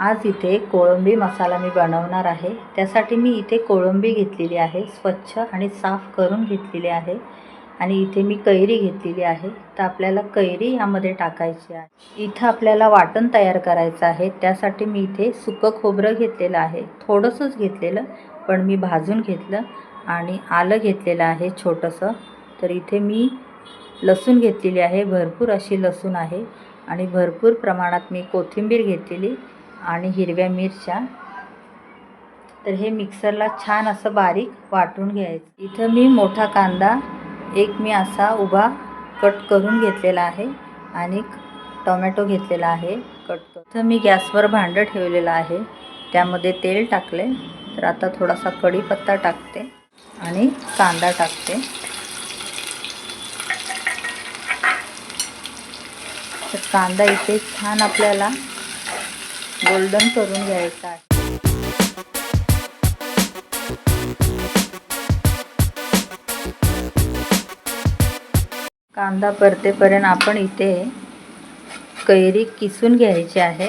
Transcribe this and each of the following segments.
आज इथे कोळंबी मसाला मी बनवणार आहे। त्यासाठी मी इथे कोळंबी घेतलेली आहे, स्वच्छ आणि साफ करून घेतलेली आहे। आणि इथे मी कैरी घेतलेली आहे। तर आपल्याला कैरी यामध्ये टाकायची आहे। इथे आपल्याला वाटण तयार करायचं आहे। त्यासाठी मी इथे सुकं खोबरं घेतलेलं आहे, थोडंसंच घेतलेलं, पण मी भाजून घेतलं। आणि आलं घेतलेलं आहे छोटंसं। तर इथे मी लसूण घेतलेली आहे, भरपूर अशी लसूण आहे। आणि भरपूर प्रमाणात मी कोथिंबीर घेतलेली आणि हिरव्या मिरच्या। तर हे मिक्सरला छान असं बारीक वाटून घ्यायचं। इथं मी मोठा कांदा एक मी असा उभा कट करून घेतलेला आहे आणि टोमॅटो घेतलेला आहे कट करून। इथं मी गॅसवर भांडं ठेवलेलं आहे, त्यामध्ये तेल टाकले। तर आता थोडासा कढीपत्ता टाकते आणि कांदा टाकते। तर कांदा इथे छान आपल्याला गोल्डन करून घ्यायचा आहे। कांदा परतेपर्यंत आपण इथे कैरी किसून घ्यायची आहे।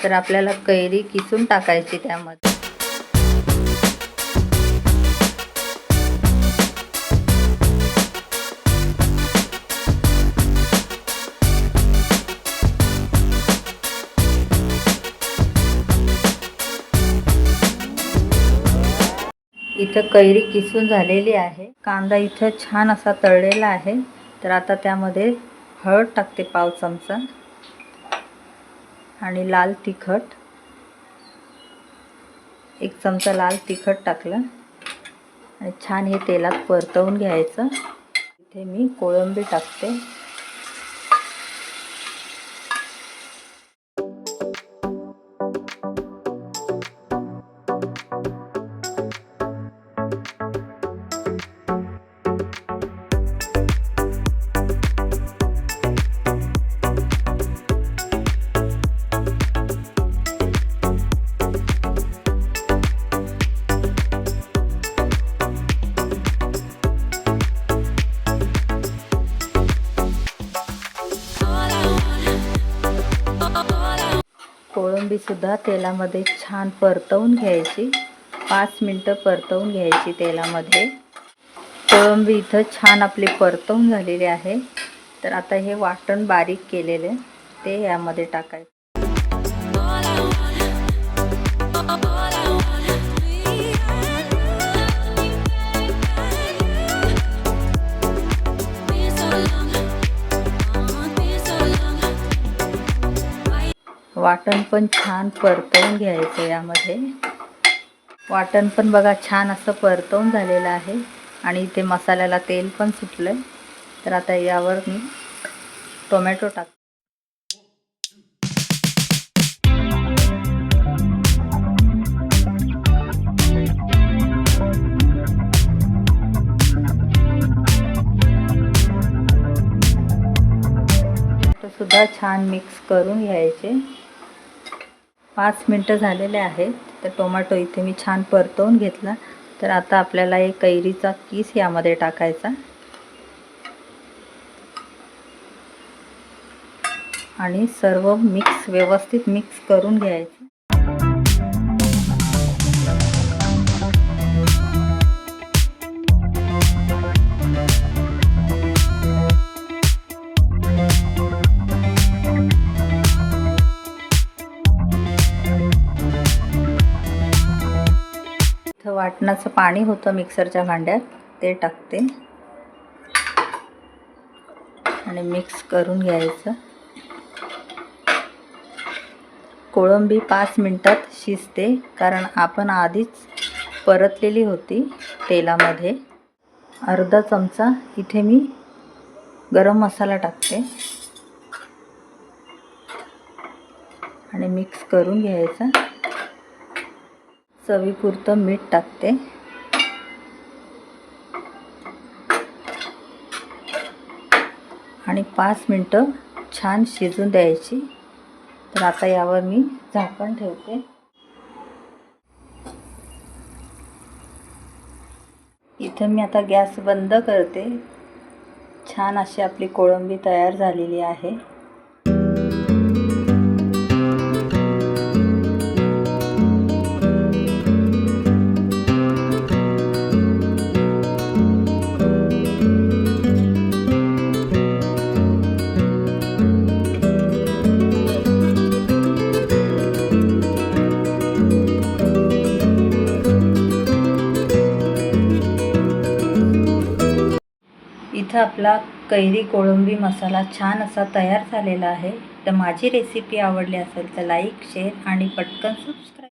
तर आपल्याला कैरी किसून टाकायची त्यामध्ये। इथं कैरी किसून झालेली आहे। कांदा इथं छान असा तळलेला आहे। तर आता त्यामध्ये हळद टाकते पाव चमचा आणि लाल तिखट, एक चमचा लाल तिखट टाकलं आणि छान हे तेलात परतवून घ्यायचं। इथे मी कोळंबी टाकते। कोळंबी सुद्धा तेलामध्ये छान परतवून घ्यायची, 5 मिनिटं परतवून घ्यायची तेलामध्ये। कोळंबी इथं छान आपली परतवून झालेली आहे। तर आता हे वाटण बारीक केलेले ते यामध्ये टाकायचं। वाटण पण छान परतवून घ्यायचं यामध्ये। वाटण पण बघा छान असं परतवून झालेलं आहे आणि इथे मसाल्याला तेल पण सुटलंय। तर आता यावर मी टोमॅटो टाकते। सुद्धा छान मिक्स करून घ्यायचे। 5 मिनिटं झालेले आहेत। तर टोमॅटो इथे मी छान परतवून घेतला। तर आता आपल्याला एक कैरीचा किस यामध्ये टाकायचा आणि सर्व व्यवस्थित मिक्स करून घ्यायचं। इथं वाटणाचं पाणी होतं मिक्सरच्या भांड्यात, ते टाकते आणि मिक्स करून घ्यायचं। कोळंबी 5 मिनिटात शिजते, कारण आपण आधीच परतलेली होती तेलामध्ये। अर्धा चमचा इथे मी गरम मसाला टाकते आणि मिक्स करून घ्यायचा। चवीपुरतं मीठ टाकते आणि 5 मिनिटं छान शिजून द्यायची। तर आता यावर मी झाकण ठेवते। इथे मी आता गॅस बंद करते। छान अशी आपली कोळंबी तयार झालेली आहे। इथं आपला कैरी कोळंबी मसाला छान असा तयार झालेला आहे. तर माझी रेसिपी आवडली असेल तर लाईक, शेअर आणि पटकन सबस्क्राईब.